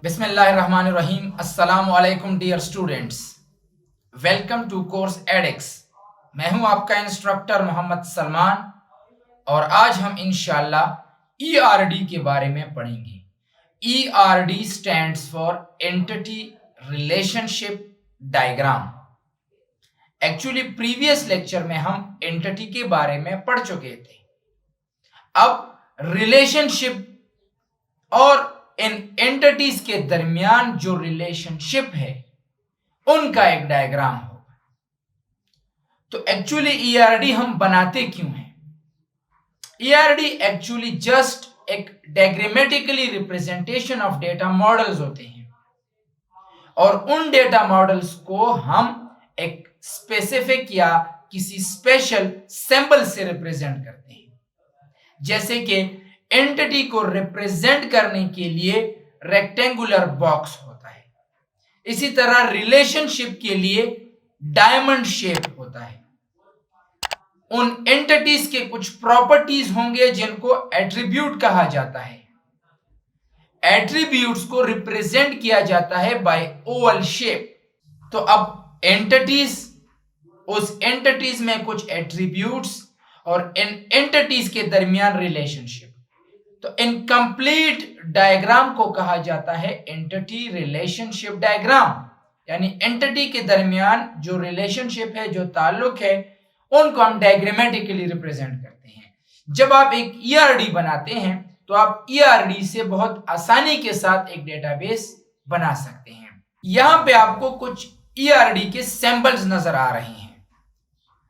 बिस्मिल्लाहिर्रहमानिर्रहीम। अस्सलामु अलैकुम dear students, welcome to course Edex. मैं हूं आपका इंस्ट्रक्टर मोहम्मद सलमान और आज हम इंशाल्लाह ईआरडी के बारे में पढ़ेंगे। ERD stands for entity relationship diagram. Actually previous lecture में हम एंटिटी के बारे में पढ़ चुके थे। अब रिलेशनशिप और इन एंटिटीज के दरमियान जो रिलेशनशिप है उनका एक डायग्राम होगा। तो एक्चुअली ईआरडी हम बनाते क्यों हैं? ईआरडी एक्चुअली जस्ट एक diagrammatically representation of data models होते हैं और उन डेटा मॉडल्स को हम एक स्पेसिफिक या किसी स्पेशल सिंबल से रिप्रेजेंट करते हैं। जैसे कि एंटिटी को रिप्रेजेंट करने के लिए रेक्टेंगुलर बॉक्स होता है, इसी तरह रिलेशनशिप के लिए डायमंड शेप होता है। उन एंटिटीज के कुछ प्रॉपर्टीज होंगे जिनको एट्रीब्यूट कहा जाता है। एट्रीब्यूट्स को रिप्रेजेंट किया जाता है बाय ओवल शेप। तो अब एंटिटीज, उस एंटिटीज में कुछ एट्रीब्यूट्स और इन एंटिटीज के दरमियान रिलेशनशिप, तो इनकम्प्लीट डायग्राम को कहा जाता है एंटिटी रिलेशनशिप डायग्राम। यानी एंटिटी के दरमियान जो रिलेशनशिप है, जो ताल्लुक है, उनको हम डायग्रामेटिकली रिप्रेजेंट करते हैं। जब आप एक ईआरडी बनाते हैं तो आप ईआरडी से बहुत आसानी के साथ एक डेटाबेस बना सकते हैं। यहां पे आपको कुछ ईआरडी के सिंबल्स नजर आ रहे हैं।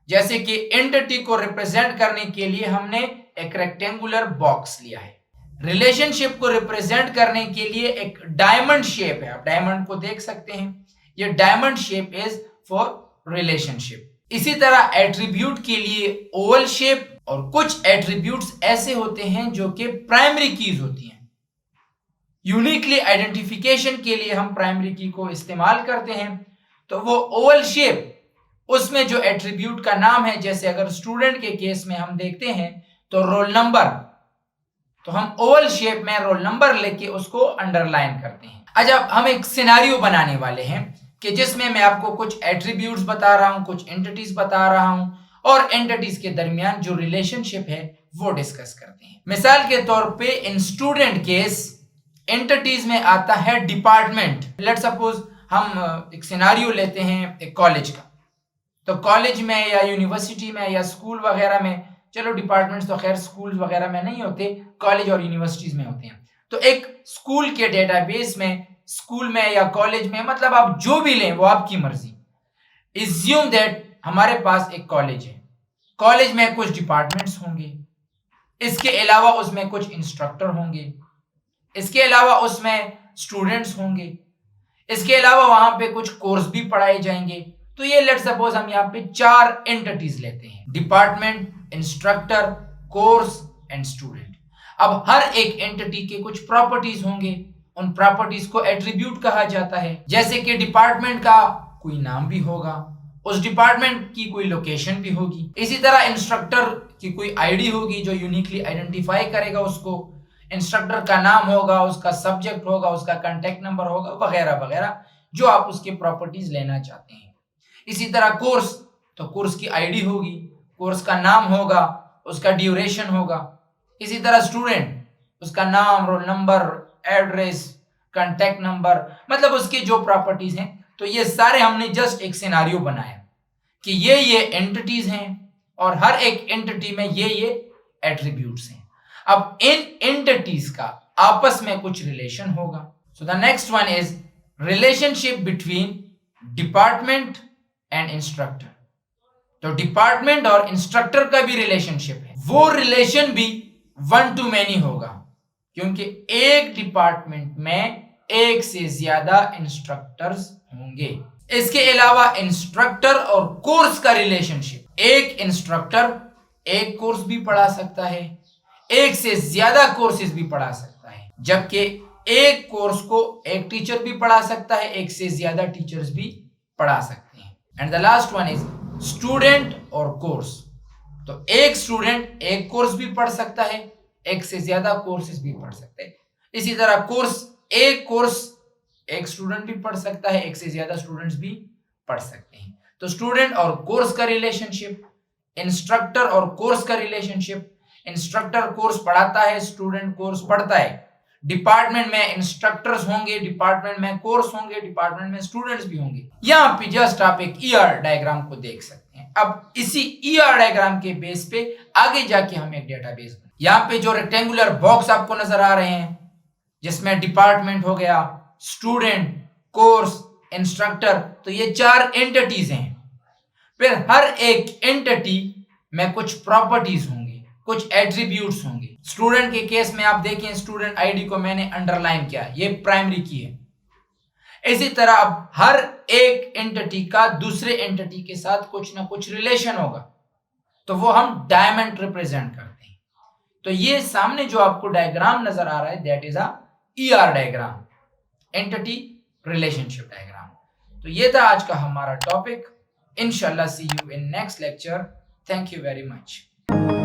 जैसे कि एंटिटी को रिप्रेजेंट करने के लिए हमने एक रेक्टेंगुलर बॉक्स लिया है। रिलेशनशिप को रिप्रेजेंट करने के लिए एक डायमंड शेप है, आप डायमंड को देख सकते हैं। ये diamond shape is for relationship. इसी तरह एट्रीब्यूट के लिए ओवल शेप, और कुछ एट्रीब्यूट्स ऐसे होते हैं जो कि प्राइमरी कीज होती हैं। यूनिकली आइडेंटिफिकेशन के लिए हम प्राइमरी की को इस्तेमाल करते हैं। तो वो ओवल शेप, उसमें जो एट्रीब्यूट का नाम है, जैसे अगर स्टूडेंट के केस में हम देखते हैं तो रोल नंबर, तो हम ओवल शेप में रोल नंबर लेके उसको अंडरलाइन करते हैं। आज अब हम एक सिनेरियो बनाने वाले हैं कि जिसमें मैं आपको कुछ एट्रीब्यूट्स बता रहा हूं, कुछ एंटिटीज बता रहा हूं और एंटिटीज के दरमियान जो रिलेशनशिप है वो डिस्कस करते हैं। मिसाल के तौर पे इन स्टूडेंट केस एंटिटीज में आता है डिपार्टमेंट। लेट्स सपोज हम एक सिनेरियो लेते हैं एक कॉलेज का। तो कॉलेज में या यूनिवर्सिटी में या स्कूल वगैरह में, चलो डिपार्टमेंट्स तो खैर स्कूल वगैरह में नहीं होते, कॉलेज और यूनिवर्सिटीज में होते हैं। तो एक स्कूल के डेटाबेस में, स्कूल में या कॉलेज में, मतलब आप जो भी लें वो आपकी मर्जी। इज्यूम दैट हमारे पास एक कॉलेज है। कॉलेज में कुछ डिपार्टमेंट्स होंगे, इसके अलावा उसमें कुछ इंस्ट्रक्टर होंगे, इसके अलावा उसमें स्टूडेंट्स होंगे, इसके अलावा वहां पे कुछ कोर्स भी पढ़ाए जाएंगे। तो ये लेट्स सपोज हम यहाँ पे 4 एंटिटीज लेते हैं: department, instructor, course and student. अब हर एक एंटिटी के कुछ प्रॉपर्टीज होंगे, उन प्रॉपर्टीज को एट्रीब्यूट कहा जाता है। जैसे कि डिपार्टमेंट का कोई नाम भी होगा, उस डिपार्टमेंट की कोई लोकेशन भी होगी। इसी तरह इंस्ट्रक्टर की कोई आईडी होगी जो यूनिकली आइडेंटिफाई करेगा उसको। इंस्ट्रक्टर का नाम होगा, उसका सब्जेक्ट होगा, उसका कांटेक्ट नंबर होगा, वगैरह वगैरह, जो आप उसके प्रॉपर्टीज लेना चाहते हैं। इसी तरह कोर्स, तो कोर्स की आईडी होगी, कोर्स का नाम होगा, उसका ड्यूरेशन होगा। इसी तरह स्टूडेंट, उसका नाम, roll number, address, contact number, मतलब उसकी जो प्रॉपर्टीज हैं। तो ये सारे हमने जस्ट एक सिनेरियो बनाया कि ये एंटिटीज हैं और हर एक एंटिटी में ये एट्रीब्यूट्स हैं। अब इन एंटिटीज का आपस में कुछ रिलेशन होगा। So the next one is relationship between department and instructor. तो डिपार्टमेंट और इंस्ट्रक्टर का भी रिलेशनशिप है। वो रिलेशन भी 1 to many होगा, क्योंकि एक डिपार्टमेंट में एक से ज्यादा इंस्ट्रक्टर्स होंगे। इसके अलावा इंस्ट्रक्टर और कोर्स का रिलेशनशिप, एक इंस्ट्रक्टर एक कोर्स भी पढ़ा सकता है, एक से ज्यादा कोर्सेज भी पढ़ा सकता है, जबकि एक कोर्स को एक टीचर भी पढ़ा सकता है, एक से ज्यादा टीचर्स भी पढ़ा सकते हैं। And the last one is student और कोर्स। तो एक स्टूडेंट एक कोर्स भी पढ़ सकता है, एक से ज्यादा कोर्सेज भी पढ़ सकते हैं। इसी तरह कोर्स, एक कोर्स एक स्टूडेंट भी पढ़ सकता है, एक से ज्यादा स्टूडेंट्स भी पढ़ सकते हैं। तो स्टूडेंट और कोर्स का रिलेशनशिप, इंस्ट्रक्टर और कोर्स का रिलेशनशिप, इंस्ट्रक्टर कोर्स पढ़ाता है, स्टूडेंट कोर्स पढ़ता है। डिपार्टमेंट में इंस्ट्रक्टर्स होंगे, डिपार्टमेंट में कोर्स होंगे, डिपार्टमेंट में स्टूडेंट्स भी होंगे। यहाँ पे जस्ट आप एक ईआर डायग्राम को देख सकते हैं। अब इसी ईआर डायग्राम के बेस पे आगे जाके हम एक डेटाबेस, यहाँ पे जो रेक्टेंगुलर बॉक्स आपको नजर आ रहे हैं जिसमें डिपार्टमेंट हो गया, स्टूडेंट, कोर्स, इंस्ट्रक्टर, तो ये 4 एंटिटीज हैं। फिर हर एक एंटिटी में कुछ प्रॉपर्टीज होंगी, कुछ एट्रीब्यूट्स होंगे। स्टूडेंट के केस में आप देखें, स्टूडेंट आईडी को मैंने अंडरलाइन किया, ये प्राइमरी की है। इसी तरह अब हर एक एंटिटी का दूसरे एंटिटी के साथ कुछ ना कुछ रिलेशन होगा, तो वो हम डायमंड रिप्रेजेंट करते हैं। तो ये सामने जो आपको डायग्राम नजर आ रहा है, that is a ER diagram, entity relationship diagram. तो ये था आज का हमारा टॉपिक। इंशाल्लाह see you in next lecture. Thank you very much.